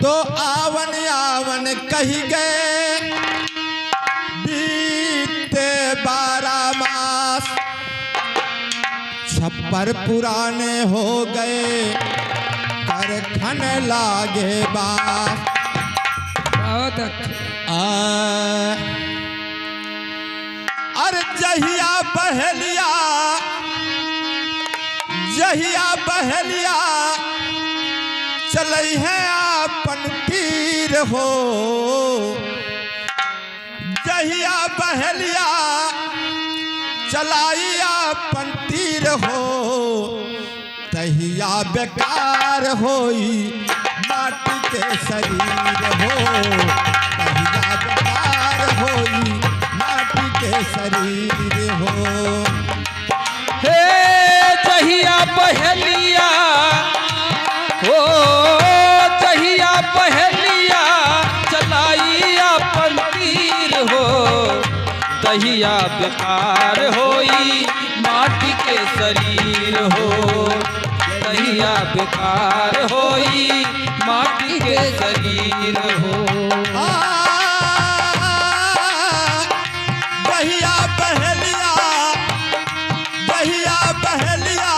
तो आवन आवन कही गए बीते 12 मास, छप्पर पुराने हो गए करखन लागे बास। बहुत अच्छा। अरे जहिया बहलिया चलई है आपन तीर हो, जहिया बहलिया चलाई आपन तीर हो, तहिया बेकार होई माटी के शरीर हो, तहिया बेकार होई माटी के शरीर हो। हे जहिया बहलिया हो, जहिया बहलिया चलाई अपन तीर हो, तहिया बेकार होई माटी के शरीर हो, तहिया बेकार होई माटी के शरीर हो। बहलिया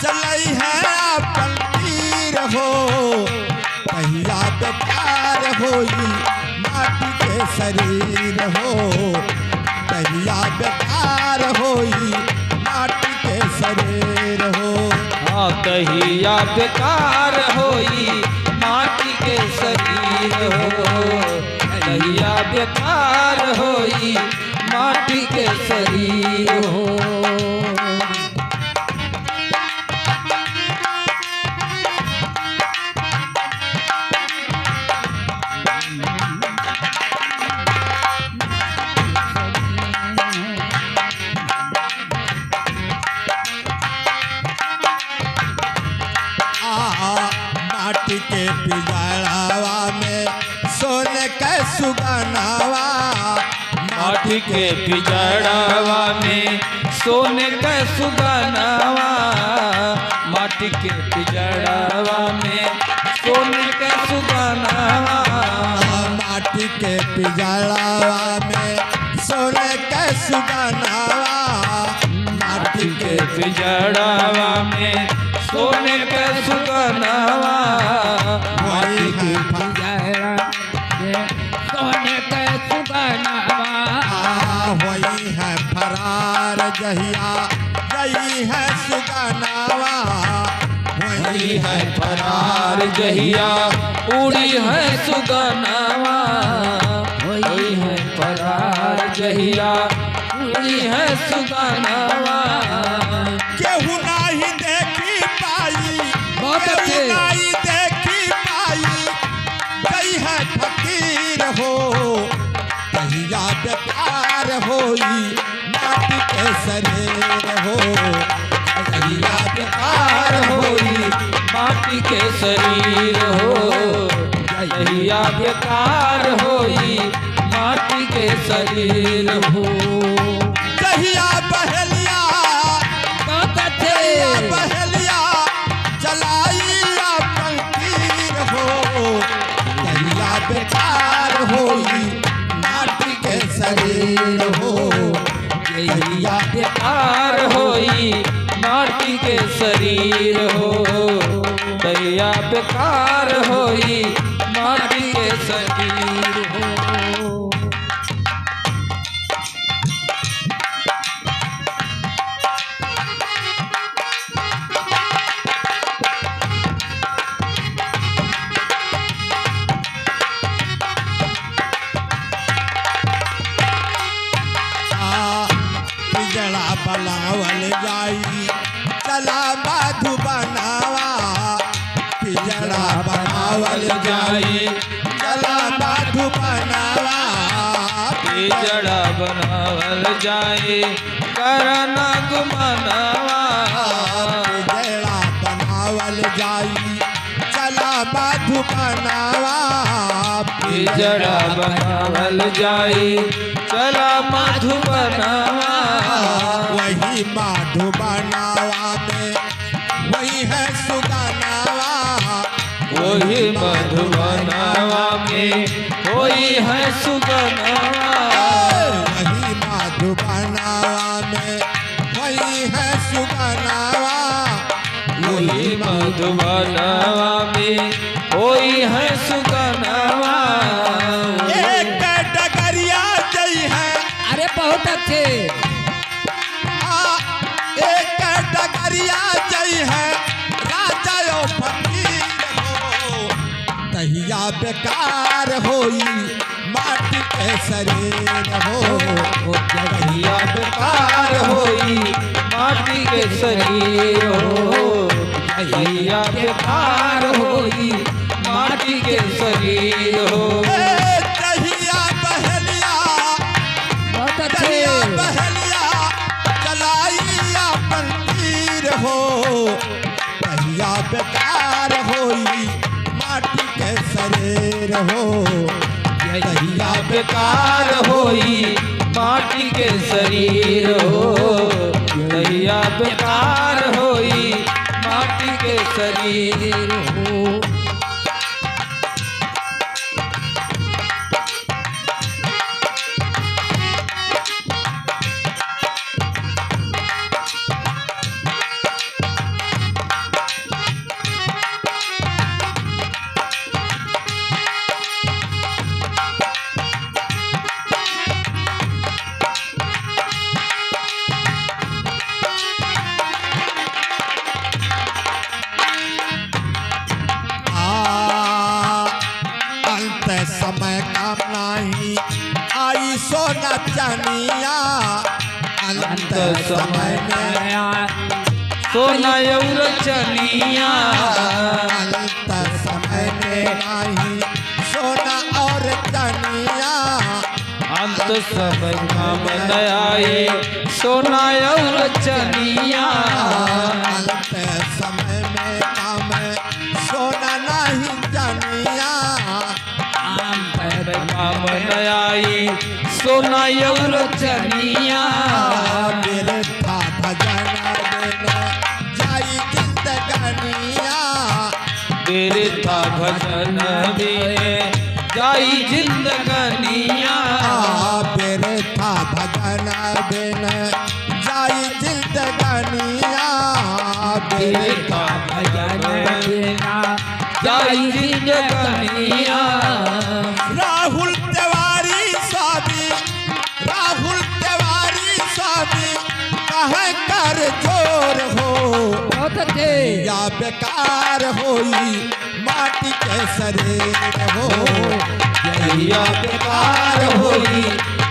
चलई है अपन तीर हो, तहिया बेकार होई माटी के शरीर हो, तहिया बेकार होई माटी के शरीर हो। हाँ तहिया बेकार होई माटी के शरीर हो, तहिया बेकार होई माटी के शरीर हो। माटी के पिजड़ावा में सोने का सुगनावा, माटी के पिजड़ावा में सोने का सुगनावा, माटी के पिजड़ावा में सोने का सुगनावा, माटी के पिजड़ावा में सोने का सुगनावा, माटी के पिजड़ावा में सोने का सुगनावा, वही है सोने का सुगनावा, वही है फरार जहिया गई है सुगनावा, वही है फरार जहिया उड़ी है सुगनावा, वही है फरार जहिया उड़ी है सुगनावा। केहू नहीं देखी पाई, बहुत अच्छे। केहू नहीं देखी पाई, गई है फकीर हो, तहिया बेकार होई माटी के शरीर हो, तहिया बेकार होई माटी के शरीर हो, तहिया बेकार होई माटी के शरीर हो। तहिया बहलिया बहलिया चलाई अपन तीर हो, तहिया बेकार होई माटी के शरीर हो, तहिया बेकार होई माटी के शरीर हो, तहिया बेकार होई माटी के शरीर हो। पिजड़ा बनावल जाई चला मधु बनावा, पिजड़ा बनावल जाई चला मधु बनावा, पिजड़ा बनावल जाए करना गुमनावा, पिजड़ा बनावल जाई चला मधु बनावा, पिजड़ा बनावल जाए चला मधु बनावा, वही मधु बनावा में सुगनावा वही मधुबनवा में होई है सुगनवा। एक डगरिया जई है अरे बहुत अच्छे। एक डगरिया जई है राजा यो फकीर हो तहिया बेकार होई माटी के शरीर हो तहिया बेकार होई माटी के शरीर हो। तहिया बेकार होई माटी के शरीर हो। तहिया बहलिया बहुत अच्छे। तहिया बहलिया चलाई अपन तीर हो तहिया बेकार होई माटी के शरीर हो तहिया बेकार होई माटी के शरीर हो। तहिया बेकार होई माटी के शरीर हो। समय काम नहीं आई सोना चनिया अंत समय में सोना और चनिया अंत समय में नहीं सोना और चनिया अंत समय काम न आए सोना और चनिया। अंत समय में काम सोना नहीं चनिया काम न आई सोना और चनिया। मेरे था भजन देने जाई जिंदगानिया तेरे था भजन में जाई जिंदगानिया। मेरे था भजन देने जाई जिंदगानिया तेरे था भजन देना जाई जिंदगानिया। राहुल तिवारी स्वामी राहुल तिवारी स्वामी कहे कर जोर हो बहुत अच्छे। या बेकार होई माटी के शरीर हो तहिया बेकार होई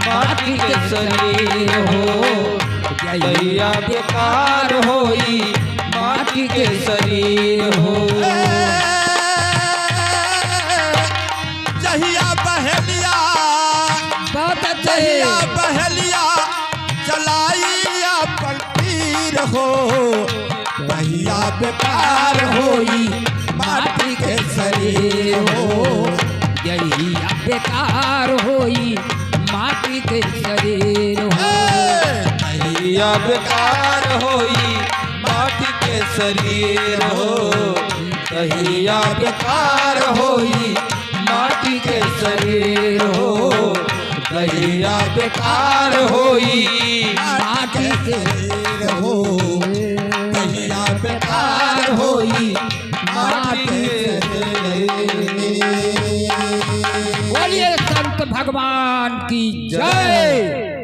माटी के शरीर हो। तहिया बेकार होई माटी के शरीर हो। जहिया बहलिया बहुत अच्छे। जहिया बहलिया चलाई अपन तीर हो तहिया बेकार होई माटी के शरीर हो यही बेकार होई माटी के शरीर हो। तहिया बेकार होई माटी के शरीर हो। तहिया बेकार होई माटी के शरीर हो। तहिया बेकार होई माटी के शरीर हो तहिया बेकार होई माटी के शरीर। बोलिए संत भगवान की जय।